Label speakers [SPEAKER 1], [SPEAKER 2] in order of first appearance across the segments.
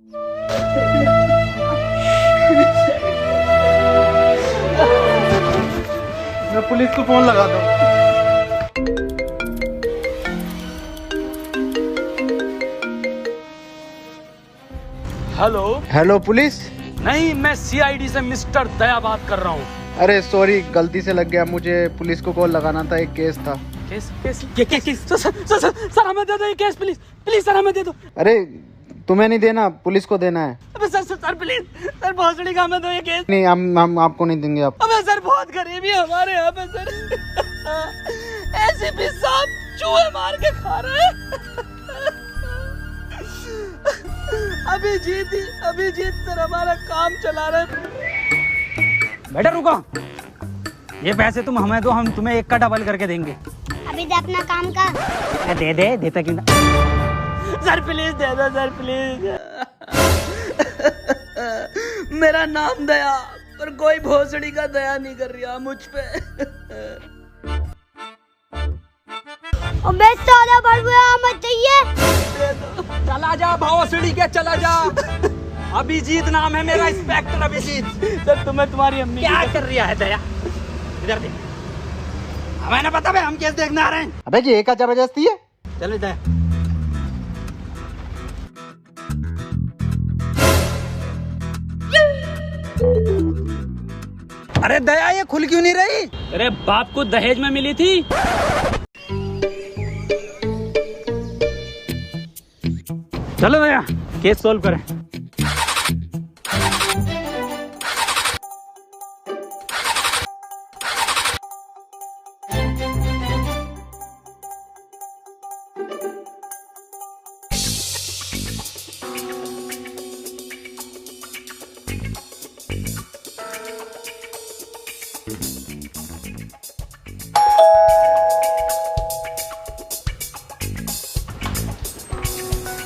[SPEAKER 1] मैं पुलिस को फोन लगा दूं।
[SPEAKER 2] हेलो।
[SPEAKER 1] Hello police.
[SPEAKER 2] नहीं, मैं सीआईडी से मिस्टर दया बात कर रहा हूँ।
[SPEAKER 1] अरे सॉरी, गलती से लग गया, मुझे पुलिस को कॉल लगाना था, एक केस था।
[SPEAKER 2] केस केस ये केस सर हमें दे दो ये केस, प्लीज प्लीज सर हमें दे दो।
[SPEAKER 1] अरे तुम्हें नहीं देना, पुलिस को देना है।
[SPEAKER 2] अबे सर प्लीज सर भोसड़ी का हमें दो ये केस।
[SPEAKER 1] नहीं, हम आपको नहीं देंगे। आप
[SPEAKER 2] अबे सर बहुत गरीबी है हमारे यहाँ पे सर। एसीपी साहब चूहे मार के खा रहे हैं। अभिजीत सर हमारा काम चला रहे हैं। बेटा रुको, ये पैसे तुम हमें दो, हम तुम्हें एक का डबल करके देंगे।
[SPEAKER 3] अभी दे अपना काम कर।
[SPEAKER 2] दे देता क्यों ना। सर प्लीज दे दो सर प्लीज। मेरा नाम दया, पर कोई भोसड़ी का दया नहीं कर रहा मुझ पे।
[SPEAKER 3] अबे साला बड़बुआ मत चाहिए।
[SPEAKER 2] चला जा भोसड़ी के, चला जा। अभिजीत नाम है मेरा, इंस्पेक्टर अभिजीत। सर तुम्हें तुम्हारी अम्मी क्या कर रहा है दया? इधर देख, हमें ना पता भाई, हम केस देखने आ रहे हैं।
[SPEAKER 1] अबे जी एक जबरदस्ती है।
[SPEAKER 2] चलो दया। अरे दया ये खुल क्यों नहीं रही? अरे बाप को दहेज में मिली थी। चलो दया केस सोल्व करें।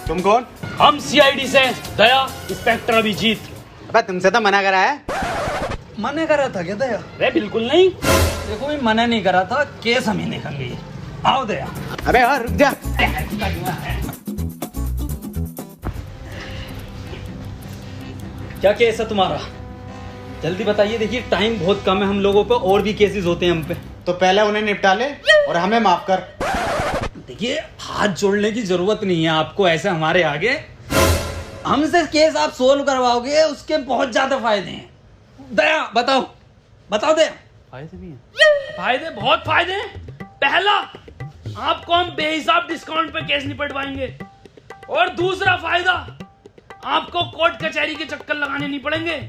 [SPEAKER 1] तुम कौन?
[SPEAKER 2] हम सीआईडी से दया, इंस्पेक्टर अभिजीत।
[SPEAKER 1] अबे तुमसे तो मना करा है।
[SPEAKER 2] मना करा था क्या दया? अरे बिल्कुल नहीं, देखो मैं मना नहीं करा था, केस हम ही देखेंगे। आओ दया।
[SPEAKER 1] अबे हाँ रुक जा।
[SPEAKER 2] क्या केस है तुम्हारा? जल्दी बताइए, देखिए टाइम बहुत कम है हम लोगों पे, और भी केसेस होते हैं हम पे।
[SPEAKER 1] तो पहले उन्हें निपटा ले और हमें माफ कर।
[SPEAKER 2] देखिए हाथ जोड़ने की जरूरत नहीं है आपको, ऐसे हमारे आगे हमसे केस आप सोल्व करवाओगे, उसके बहुत ज्यादा फायदे हैं। दया बताओ, बताओ दया। फायदे भी हैं? फायदे बहुत फायदे हैं। पहला, आपको हम बेहिसाब डिस्काउंट पे केस निपटवाएंगे, और दूसरा फायदा, आपको कोर्ट कचहरी के चक्कर लगाने नहीं पड़ेंगे।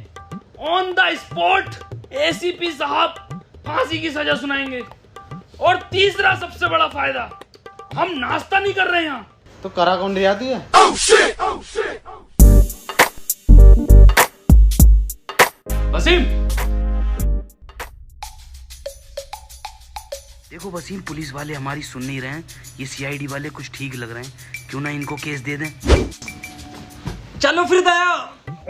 [SPEAKER 2] ऑन द स्पॉट एसीपी साहब फांसी की सजा सुनाएंगे। और तीसरा सबसे बड़ा फायदा, हम नाश्ता नहीं कर रहे यहाँ।
[SPEAKER 1] तो करा कौन रियाती है?
[SPEAKER 2] वसीम, देखो वसीम, पुलिस वाले हमारी सुन नहीं रहे हैं, ये सीआईडी वाले कुछ ठीक लग रहे हैं, क्यों ना इनको केस दे दें। चलो फिर दया,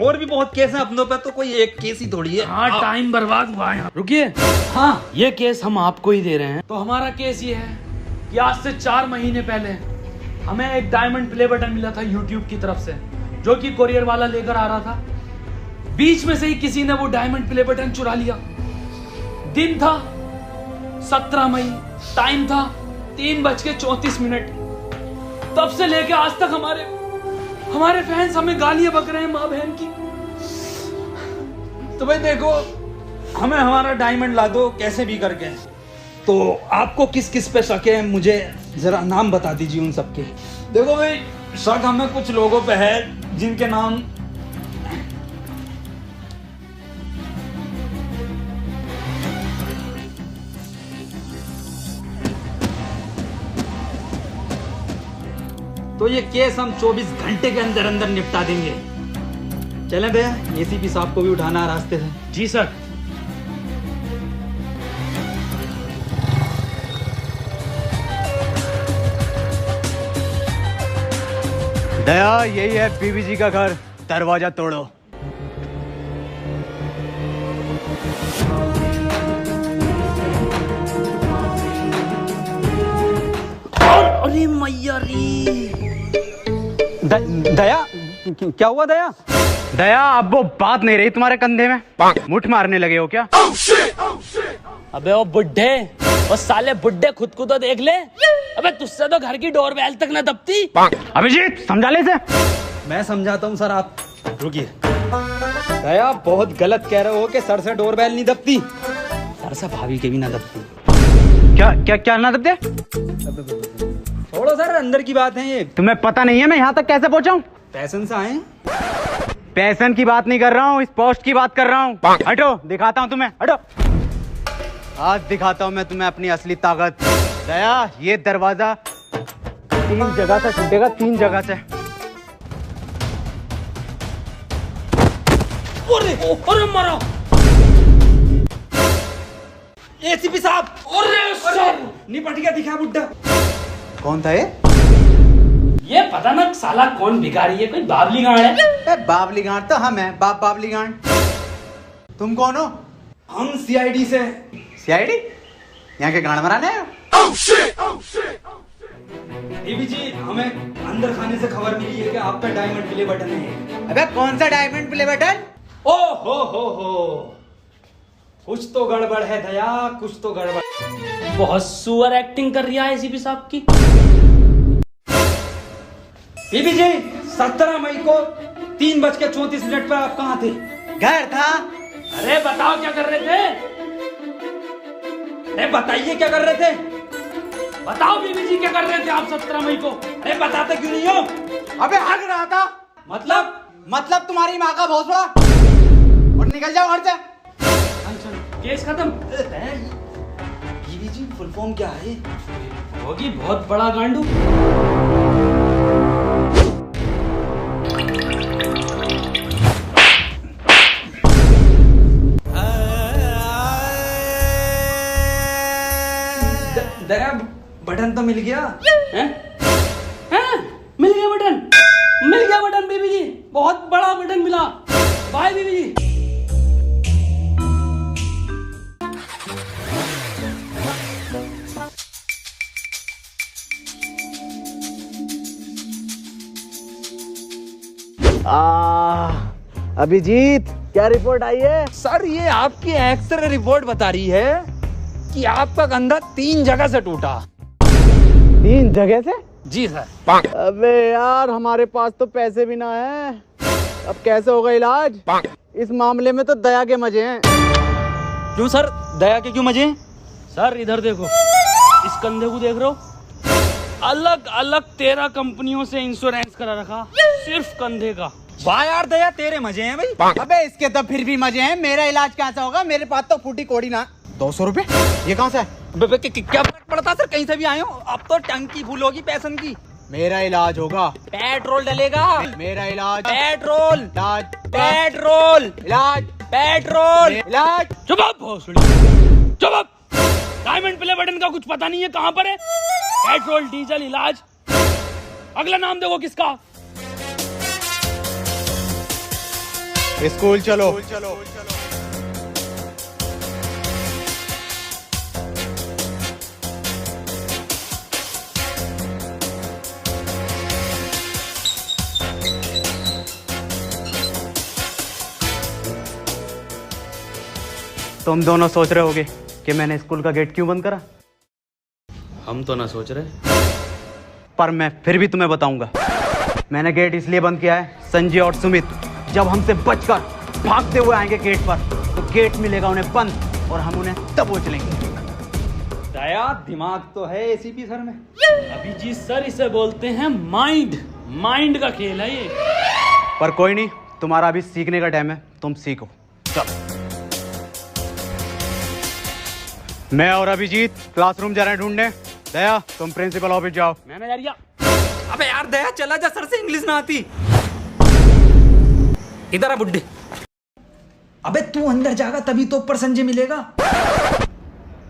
[SPEAKER 2] और भी बहुत केस हैं अपनों पे, तो कोई एक केस ही थोड़ी है। हाँ टाइम बर्बाद हुआ है। रुकिए, हाँ ये केस हम आपको ही दे रहे हैं। तो हमारा केस ये है कि आज से 4 महीने पहले हमें एक डायमंड प्ले बटन मिला था यूट्यूब की तरफ से, जो कि कोरियर वाला लेकर आ रहा था। बीच में से ही किसी ने वो डायमंड प्ले बटन चुरा लिया। दिन था 17 मई, टाइम था 3:34। तब से लेके आज तक हमारे फैंस हमें गालियां बक रहे हैं माँ बहन की। तो भाई देखो, हमें हमारा डायमंड ला दो कैसे भी करके। तो आपको किस किस पे शक है, मुझे जरा नाम बता दीजिए उन सबके। देखो भाई, शक हमें कुछ लोगों पे है जिनके नाम तो ये केस हम 24 घंटे के अंदर अंदर निपटा देंगे। चले भैया, एसीपी साहब को भी उठाना रास्ते से। जी सर।
[SPEAKER 1] दया, यही है बीबी जी का घर, दरवाजा तोड़ो।
[SPEAKER 2] अरे मैया रे। दया क्या हुआ दया?
[SPEAKER 1] दया अब वो बात नहीं रही तुम्हारे कंधे में, मुठ मारने लगे हो क्या?
[SPEAKER 4] अबे वो बुड्ढे, वो साले बुड्ढे खुद को तो देख ले। अबे तुझसे तो घर की डोरबेल तक न दबती।
[SPEAKER 1] अभिजीत समझा ले से।
[SPEAKER 2] मैं समझाता हूँ सर, आप रुकिए। दया बहुत गलत कह रहे हो कि सर से डोरबेल नहीं दबती, सर से भाभी के भी ना दबती।
[SPEAKER 1] क्या क्या क्या ना दबते?
[SPEAKER 2] छोड़ो सर, अंदर की बात है ये।
[SPEAKER 1] तुम्हें पता नहीं है मैं यहाँ तक कैसे पहुँचा हूँ?
[SPEAKER 2] पैशन से आए।
[SPEAKER 1] पैसन की बात नहीं कर रहा हूँ, इस पोस्ट की बात कर रहा हूँ। हटो, दिखाता हूँ तुम्हें, हटो। आज दिखाता हूँ मैं तुम्हें अपनी असली ताकत। दया ये दरवाजा 3 जगह से टूटेगा, 3 जगह से।
[SPEAKER 4] अरे मारा
[SPEAKER 2] एसीपी साहब।
[SPEAKER 4] अरे सर,
[SPEAKER 2] निपट गया, दिखा बुड्ढा।
[SPEAKER 1] कौन था ये?
[SPEAKER 4] ये पता ना साला कौन भिखारी है, कोई बाबली गांड है।
[SPEAKER 1] बाबली गांड तो हम हैं, बाबली गांड। तुम कौन हो?
[SPEAKER 2] हम सीआईडी से।
[SPEAKER 1] सीआईडी? यहाँ के गांड मराने आए?
[SPEAKER 2] देवी जी, हमें अंदर खाने से खबर मिली है कि आप पे डायमंड प्ले बटन है।
[SPEAKER 1] अबे कौन सा डायमंड प्ले बटन?
[SPEAKER 2] ओ हो, कुछ तो गड़बड़ है दया, कुछ तो गड़बड़।
[SPEAKER 4] बहुत सुअर एक्टिंग कर रहा है एसीपी साहब की।
[SPEAKER 2] बीबी जी, 17 मई को 3:34 पर आप कहाँ थे?
[SPEAKER 1] घर था।
[SPEAKER 4] अरे बताओ क्या कर रहे थे?
[SPEAKER 2] अरे बताइए क्या कर रहे थे?
[SPEAKER 4] बताओ बीबी जी क्या कर रहे थे आप 17 मई को?
[SPEAKER 2] अरे बताते क्यों नहीं हो?
[SPEAKER 1] अबे हग रहा था।
[SPEAKER 2] मतलब
[SPEAKER 1] तुम्हारी माँ का बहुत बड़ा। और निकल जाओ घर से।
[SPEAKER 4] केस खत्म।
[SPEAKER 2] बीबी जी, फुल फॉर्म क्या है?
[SPEAKER 4] होगी बहुत बड़ा गांडू।
[SPEAKER 2] दया बटन तो मिल गया।
[SPEAKER 4] हैं? हैं? मिल गया बटन बीबी जी, बहुत बड़ा बटन मिला। बाय बीबी जी।
[SPEAKER 1] अभिजीत क्या रिपोर्ट आई है?
[SPEAKER 2] सर ये आपकी एक्सरे रिपोर्ट बता रही है कि आपका कंधा 3 जगह से टूटा।
[SPEAKER 1] 3 जगह से?
[SPEAKER 2] जी सर।
[SPEAKER 1] अबे यार हमारे पास तो पैसे भी ना है, अब कैसे होगा इलाज? इस मामले में तो दया के मजे हैं।
[SPEAKER 2] क्यों सर, दया के क्यों मजे?
[SPEAKER 4] सर इधर देखो, इस कंधे को देख रहे हो? अलग अलग 13 कंपनियों से इंश्योरेंस करा रखा, सिर्फ कंधे का।
[SPEAKER 2] वाह यार दया, तेरे मजे हैं भाई।
[SPEAKER 1] अबे इसके तो फिर भी मजे हैं, मेरा इलाज कैसा होगा? मेरे पास तो फूटी कोड़ी ना। 200 रुपए? ये कहाँ से है?
[SPEAKER 2] क्या फर्क पड़ता सर, कहीं से भी आए हो। अब तो टंकी फुल होगी पैसन की।
[SPEAKER 1] मेरा इलाज होगा।
[SPEAKER 2] पेट्रोल डलेगा।
[SPEAKER 1] मेरा इलाज।
[SPEAKER 2] पेट्रोल
[SPEAKER 1] इलाज।
[SPEAKER 2] पेट्रोल
[SPEAKER 1] इलाज।
[SPEAKER 2] पेट्रोल
[SPEAKER 1] इलाज।
[SPEAKER 4] चुप आप भोसड़ी, चुप आप। डायमंड प्ले बटन का कुछ पता नहीं है कहाँ पर है? पेट्रोल डीजल इलाज, अगला नाम देखो किसका?
[SPEAKER 1] स्कूल चलो। तुम दोनों सोच रहे होगे कि मैंने स्कूल का गेट क्यों बंद करा,
[SPEAKER 4] हम तो ना सोच रहे,
[SPEAKER 1] पर मैं फिर भी तुम्हें बताऊंगा। मैंने गेट इसलिए बंद किया है, संजय और सुमित जब हमसे बचकर भागते हुए आएंगे गेट पर, तो गेट मिलेगा उन्हें बंद और हम उन्हें दबोच लेंगे।
[SPEAKER 2] दया दिमाग तो है एसीपी सर में।
[SPEAKER 4] अभिजीत सर इसे बोलते हैं माइंड, माइंड का खेल है ये।
[SPEAKER 1] पर कोई नहीं, तुम्हारा अभी सीखने का टाइम है, तुम सीखो। चलो मैं और अभिजीत क्लासरूम जा रहे हैं ढूंढने। दया तुम प्रिंसिपल ऑफिस जाओ।
[SPEAKER 4] मैनेजरिया।
[SPEAKER 2] अबे यार दया चला जा, सर से इंग्लिश ना आती। इधर आ बुड्ढे। अबे तू अंदर जाएगा तभी तो ऊपर संजय मिलेगा।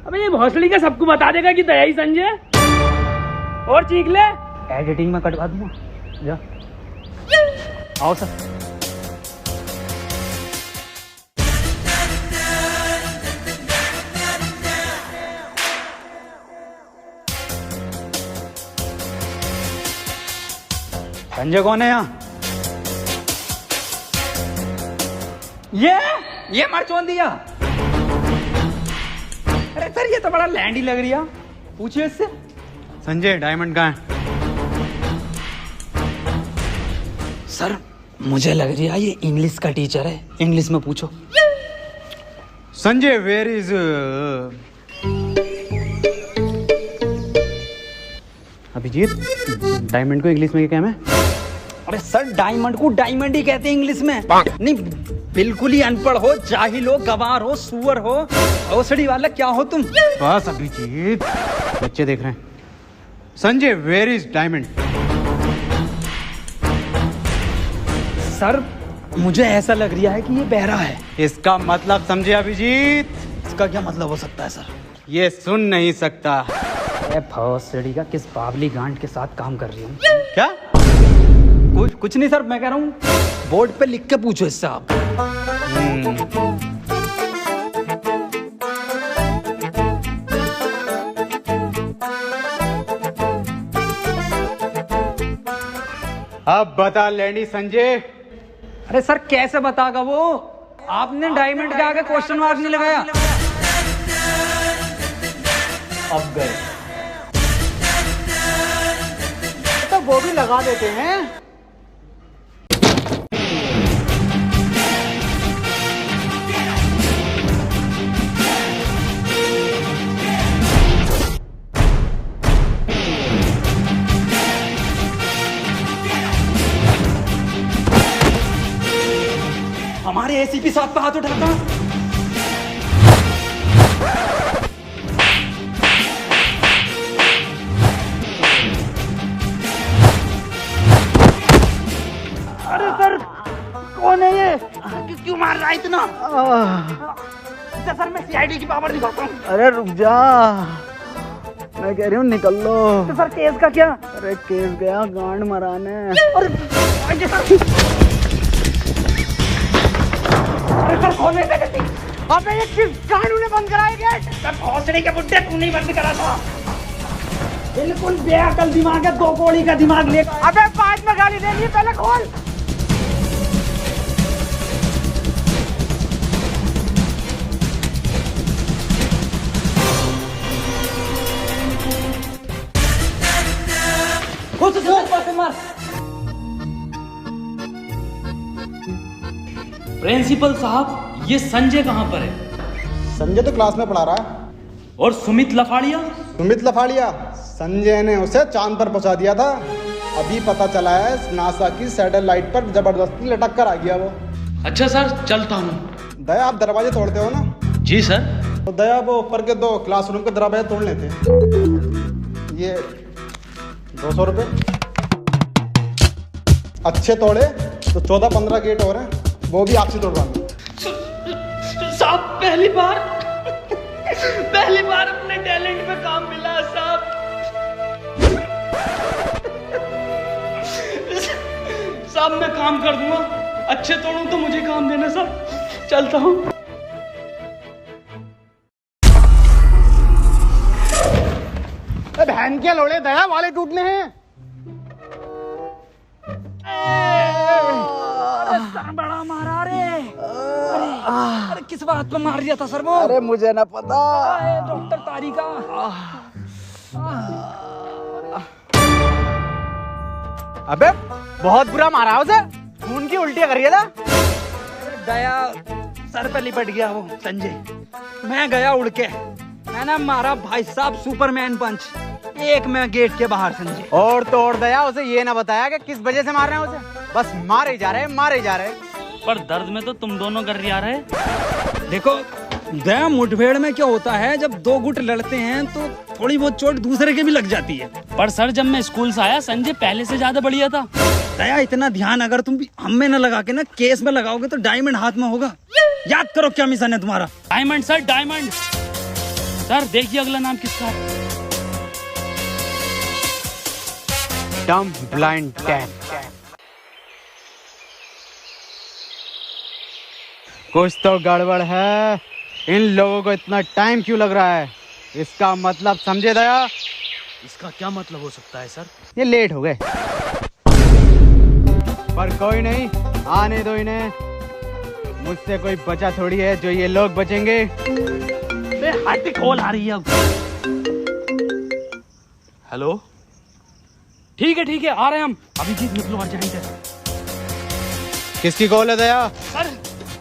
[SPEAKER 4] अबे ये भोसड़ी का सबको बता देगा कि दया ही संजय, और चीख ले।
[SPEAKER 1] एडिटिंग में कटवा दूंगा। जा आओ सर।
[SPEAKER 2] संजय कौन है यहाँ? ये मरचोन दिया। अरे सर ये तो बड़ा लैंड ही लग रही है, पूछिए इससे।
[SPEAKER 1] संजय डायमंड कहाँ है?
[SPEAKER 2] सर मुझे लग रही है ये इंग्लिश का टीचर है, इंग्लिश में पूछो।
[SPEAKER 1] Sanjay where is Abhijit, diamond को इंग्लिश में क्या कहना है?
[SPEAKER 2] अरे सर डायमंड को डायमंड ही कहते हैं इंग्लिश में। नहीं बिल्कुल ही अनपढ़ हो, जाहिल हो, गवार हो, सुअर हो, औसड़ी वाला क्या हो तुम?
[SPEAKER 1] बस अभिजीत, बच्चे देख रहे हैं। Sanjay where is diamond?
[SPEAKER 2] Sir मुझे ऐसा लग रहा है कि ये बहरा है।
[SPEAKER 1] इसका मतलब समझे अभिजीत?
[SPEAKER 2] इसका क्या मतलब हो सकता है सर?
[SPEAKER 1] ये सुन नहीं सकता।
[SPEAKER 2] अरे भौसड़ी का किस बावली गांड के साथ काम कर रही हूँ?
[SPEAKER 1] क्या?
[SPEAKER 2] कुछ नहीं सर, मैं कह रहा हूँ बोर्ड पे लिख के पूछो इससे आप।
[SPEAKER 1] अब बता लैंडी संजय।
[SPEAKER 2] अरे सर कैसे बतागा वो? आपने डायमंड के आगे क्वेश्चन मार्क नहीं लगाया।
[SPEAKER 1] अब गए तो वो भी लगा देते हैं।
[SPEAKER 2] हमारे एसीपी साहब पे हाथ उठाता। अरे सर कौन है ये? क्यों मार रहा है इतना? सर मैं सीआईडी की पावर दिखाता हूँ।
[SPEAKER 1] अरे रुक जा, मैं कह रही हूँ निकल लो।
[SPEAKER 2] तो सर केस का क्या?
[SPEAKER 1] अरे केस गया गांड मराने।
[SPEAKER 2] सर कौन है?
[SPEAKER 1] अबे ये किस कानून ने बंद कराया गेट?
[SPEAKER 2] सर भौसड़ी के बुड्ढे तू नहीं बंद करा था। बिल्कुल बेअकल दिमाग है, 2 कौड़ी का दिमाग ले।
[SPEAKER 1] अबे बाद में गाली देनी, पहले खोल।
[SPEAKER 2] मार।
[SPEAKER 4] प्रिंसिपल साहब ये संजय कहाँ पर है?
[SPEAKER 5] संजय तो क्लास में पढ़ा रहा है।
[SPEAKER 4] और सुमित लफाड़िया?
[SPEAKER 5] सुमित लफाड़िया, संजय ने उसे चांद पर पहुंचा दिया था। अभी पता चला है नासा की सैटेलाइट पर जबरदस्ती लटक कर आ गया वो।
[SPEAKER 4] अच्छा सर चलता हूँ।
[SPEAKER 5] दया आप दरवाजे तोड़ते हो ना?
[SPEAKER 4] जी सर।
[SPEAKER 5] तो दया वो ऊपर के 2 क्लासरूम के दरवाजे तोड़ लेते। ये 200 रुपये। अच्छे तोड़े तो 14-15 गेट और हैं, वो भी आपसे तोड़वाएंगे।
[SPEAKER 4] साहब पहली बार अपने टैलेंट पे काम मिला साहब। साहब मैं काम कर दूंगा, अच्छे तोड़ूं तो मुझे काम देना साहब। चलता हूँ।
[SPEAKER 5] बहन के लोड़े दया वाले टूटने हैं।
[SPEAKER 2] सर बड़ा मारा रे। अरे किस बात पे मार दिया था सर वो?
[SPEAKER 1] अरे मुझे ना पता।
[SPEAKER 2] डॉक्टर तारिका।
[SPEAKER 1] अबे बहुत बुरा मारा उसे, खून की उल्टियां कर रही था।
[SPEAKER 2] दया सर पे लिपट गया वो संजय। मैं गया उड़ के, मैंने मारा भाई साहब सुपरमैन पंच। एक मैं गेट के बाहर संजय।
[SPEAKER 1] और तोड़ दया उसे ये ना बताया कि किस वजह से मार रहे हैं उसे। बस मारे जा रहे।
[SPEAKER 4] पर दर्द में तो तुम दोनों कर रहा रहे।
[SPEAKER 2] देखो दया मुठभेड़ में क्या होता है, जब 2 गुट लड़ते हैं तो थोड़ी बहुत चोट दूसरे के भी लग जाती है।
[SPEAKER 4] पर सर जब मैं स्कूल से आया संजय पहले से ज्यादा बढ़िया था।
[SPEAKER 2] दया इतना ध्यान अगर तुम हम में न लगा के ना केस में लगाओगे तो डायमंड हाथ में होगा। याद करो क्या मिशन है तुम्हारा।
[SPEAKER 4] Diamond sir diamond. सर देखिए अगला नाम किसका है?
[SPEAKER 1] डम ब्लाइंड कैट। कुछ तो गड़बड़ है। इन लोगों को इतना टाइम क्यों लग रहा है? इसका मतलब समझे दया?
[SPEAKER 4] इसका क्या मतलब हो सकता है सर?
[SPEAKER 1] ये लेट हो गए, पर कोई नहीं, आने दो इन्हें। मुझसे कोई बचा थोड़ी है जो ये लोग बचेंगे।
[SPEAKER 4] हार्दिक कॉल आ रही है अब।
[SPEAKER 2] हेलो,
[SPEAKER 4] ठीक है आ रहे हैं हम अभी। जीत निकलो अर्जेंट है।
[SPEAKER 1] किसकी कॉल है दया?
[SPEAKER 4] सर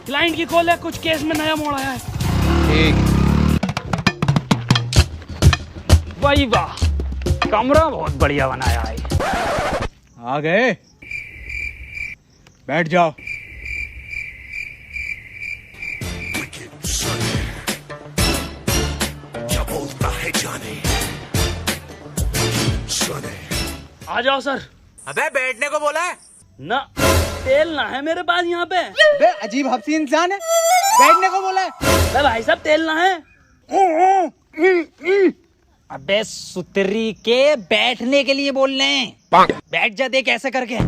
[SPEAKER 4] क्लाइंट की कॉल है, कुछ केस में नया मोड़ आया है।
[SPEAKER 1] ठीक।
[SPEAKER 4] वाह वाह, कमरा बहुत बढ़िया बनाया है।
[SPEAKER 1] आ गए, बैठ जाओ।
[SPEAKER 4] आ जाओ सर।
[SPEAKER 1] अबे बैठने को बोला है
[SPEAKER 4] ना, तेल ना है मेरे पास यहाँ पे।
[SPEAKER 1] बे अजीब हफ्सी इंसान है, बैठने को बोला है।
[SPEAKER 4] अबे भाई साहब तेल ना है।
[SPEAKER 2] अबे सुतरी के बैठने के लिए बोल रहे हैं। बैठ जा, देख ऐसे करके।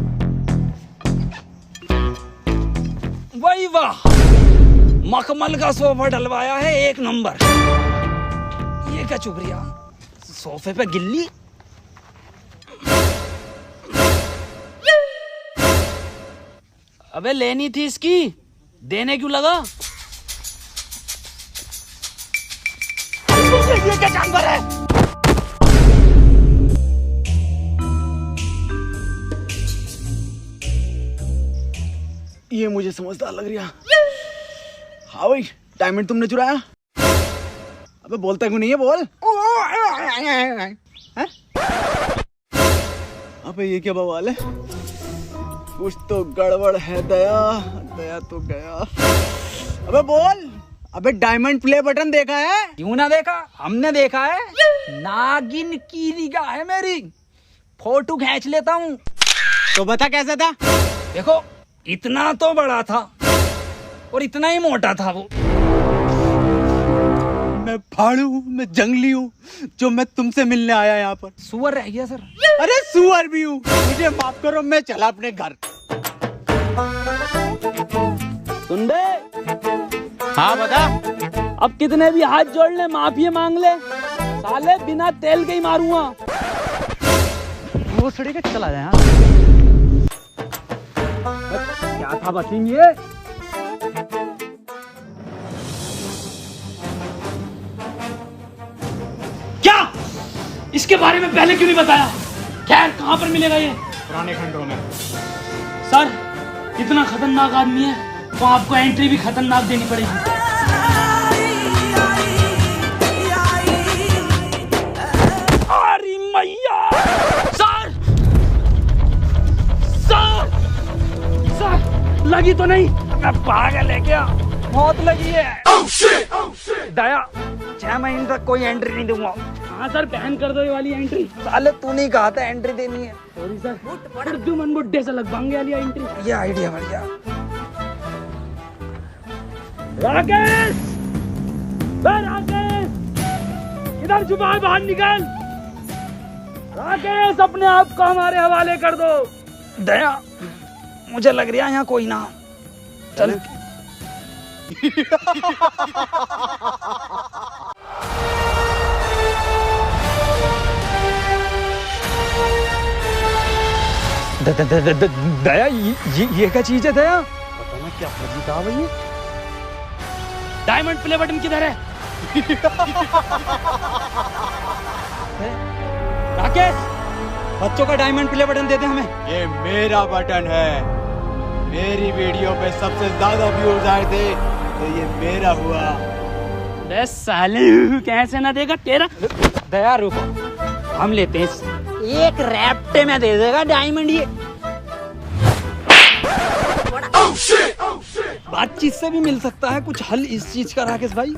[SPEAKER 4] वाह वाह, मखमल का सोफा डलवाया है, एक नंबर। ये क्या चुभ रहा, सोफे पे गिल्ली। अबे लेनी थी इसकी, देने क्यों लगा? ये क्या जानवर है?
[SPEAKER 1] ये मुझे समझदार लग रहा। हाँ भाई, डायमंड तुमने चुराया? अबे बोलता क्यों नहीं है, बोल। हैं? अबे ये क्या बवाल है? कुछ तो गड़बड़ है दया, दया तो गया। अबे बोल। अबे डायमंड प्ले बटन देखा है?
[SPEAKER 2] क्यों ना देखा, हमने देखा है। नागिन की निगाह है मेरी, फोटो खींच लेता हूँ।
[SPEAKER 1] तो बता कैसा था?
[SPEAKER 2] देखो, इतना तो बड़ा था और इतना ही मोटा था वो।
[SPEAKER 1] मैं फाड़ू हूँ, मैं जंगली हूँ, जो मैं तुमसे मिलने आया यहाँ पर।
[SPEAKER 2] सुअर रह गया सर।
[SPEAKER 1] अरे सुअर भी हूँ, मुझे माफ करो, मैं चला अपने घर।
[SPEAKER 4] सुन बे,
[SPEAKER 1] हाँ बता।
[SPEAKER 4] अब कितने भी हाथ जोड़ ले, माफी मांग ले, साले बिना तेल के ही मारूंगा।
[SPEAKER 1] वो सड़ी के चला जाए।
[SPEAKER 4] क्या था बसीम ये? क्या इसके बारे में पहले क्यों नहीं बताया? खैर, कहां पर मिलेगा ये?
[SPEAKER 1] पुराने खंडों में।
[SPEAKER 4] सर इतना खतरनाक आदमी है तो आपको एंट्री भी खतरनाक देनी पड़ेगी। अरे मैया, सर सर सर, लगी तो नहीं? मैं पागल है क्या?
[SPEAKER 2] मौत लगी है। दया, 6 महीने तक कोई एंट्री नहीं दूंगा।
[SPEAKER 4] हाँ सर, बैन कर दो ये वाली एंट्री।
[SPEAKER 2] साले तू नहीं कहा था एंट्री देनी है।
[SPEAKER 4] सॉरी सर, अर्जुमन बुड्ढे से लगवाएंगे वाली एंट्री।
[SPEAKER 2] ये आइडिया बढ़िया।
[SPEAKER 4] राकेश, राकेश, इधर छुपा, बाहर निकल। राकेश, अपने आप को हमारे हवाले कर दो।
[SPEAKER 2] दया, मुझे लग रहा है यहाँ कोई ना। चल।
[SPEAKER 4] दया, ये क्या चीज है दया? पता ना क्या फर्जी था भाई। डायमंड प्ले बटन किधर है?
[SPEAKER 2] राकेश, बच्चों का डायमंड प्ले बटन दे दे हमें।
[SPEAKER 1] ये मेरा बटन है। मेरी वीडियो पे सबसे ज्यादा व्यूज आए थे तो ये मेरा हुआ।
[SPEAKER 4] बे साले, कैसे ना देगा तेरा?
[SPEAKER 2] दया रुको, हम लेते हैं। एक रैप्टे में दे देगा डायमंड ये।
[SPEAKER 4] बातचीत से भी मिल सकता है कुछ हल इस चीज का। राकेश भाई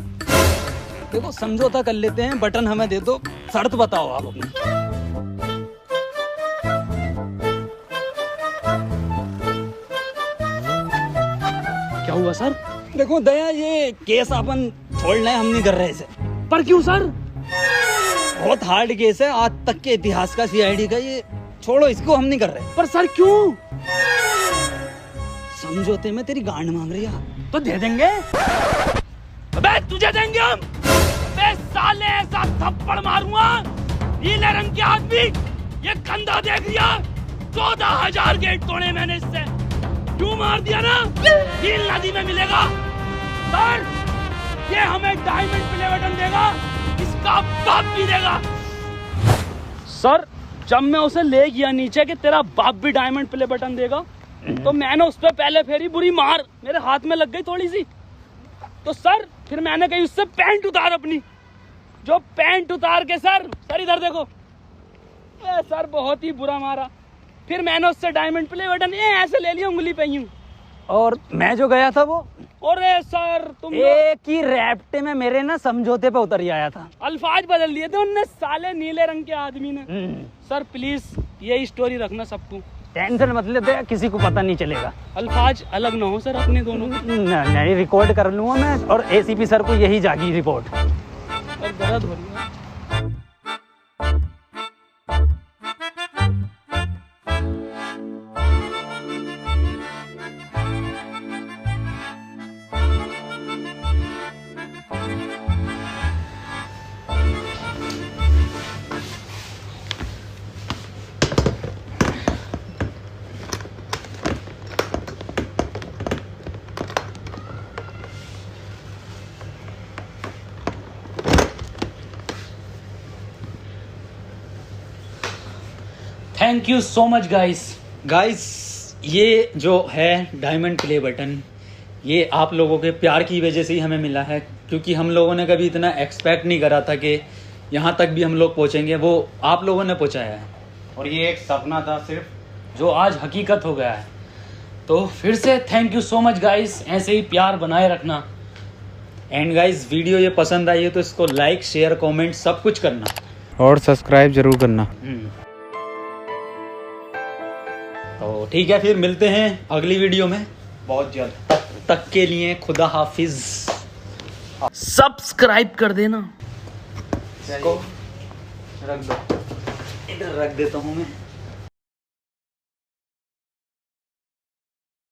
[SPEAKER 2] देखो, समझौता कर लेते हैं, बटन हमें दे दो, शर्त बताओ आप अपनी।
[SPEAKER 4] क्या हुआ सर?
[SPEAKER 2] देखो दया, ये केस अपन छोड़ना है, हम नहीं कर रहे इसे।
[SPEAKER 4] पर क्यों सर?
[SPEAKER 2] बहुत हार्ड केस है, आज तक के इतिहास का, सीआईडी का। ये छोड़ो, इसको हम नहीं कर रहे।
[SPEAKER 4] पर सर क्यों?
[SPEAKER 2] समझौते में तेरी गांड मांग रही है
[SPEAKER 4] तो दे देंगे। अबे तुझे देंगे हम। अबे साले, ऐसा थप्पड़ मारूंगा, नीले रंग के आदमी, ये कंधा देख लिया। 14,000 गेट तोड़े मैंने इससे। टू मार दिया ना, हील नदी में मिलेगा। सर ये हमें डायमंड प्ले बटन देगा, इसका बाप भी देगा। सर जब मैं उसे ले गया नीचे कि तेरा बाप भी डायमंड प्ले बटन देगा, तो मैंने उस पर पहले फेरी बुरी मार मेरे हाथ में लग गई थोड़ी सी। तो सर फिर मैंने कही उससे पैंट उतार अपनी, जो पैंट उतार के सर इधर देखो, सर बहुत ही बुरा मारा। फिर मैंने उससे डायमंड प्ले बटन ऐसे ले लिया, उंगली पे यूं।
[SPEAKER 2] और मैं जो गया था वो
[SPEAKER 4] अरे सर तुम
[SPEAKER 2] एक ही रैप्टे में मेरे ना समझौते पे उतर ही आया था।
[SPEAKER 4] अल्फाज बदल दिए थे उनने, साले नीले रंग के आदमी ने। सर प्लीज यही स्टोरी रखना सबको,
[SPEAKER 2] टेंशन मत लेते, किसी को पता नहीं चलेगा।
[SPEAKER 4] अल्फाज अलग ना हो सर अपने दोनों।
[SPEAKER 2] नहीं रिकॉर्ड कर लूंगा मैं, और एसीपी सर को यही जागी रिपोर्ट।
[SPEAKER 4] और दर्द हो रही है। Thank you so much guys. ये जो है डायमंड प्ले बटन, ये आप लोगों के प्यार की वजह से ही हमें मिला है, क्योंकि हम लोगों ने कभी इतना एक्सपेक्ट नहीं करा था कि यहाँ तक भी हम लोग पहुँचेंगे। वो आप लोगों ने पहुँचाया है,
[SPEAKER 1] और ये एक सपना था सिर्फ,
[SPEAKER 4] जो आज हकीकत हो गया है। तो फिर से thank you so much guys, ऐसे ही प्यार बनाए रखना।
[SPEAKER 1] एंड गाइस वीडियो ये पसंद आई है तो इसको लाइक शेयर कमेंट सब कुछ करना,
[SPEAKER 5] और सब्सक्राइब जरूर करना।
[SPEAKER 1] तो ठीक है, फिर मिलते हैं अगली वीडियो में बहुत जल्द। तब तक के लिए खुदा हाफिज।
[SPEAKER 4] सब्सक्राइब कर देना।
[SPEAKER 1] इसको रख दो, इधर रख देता हूँ मैं।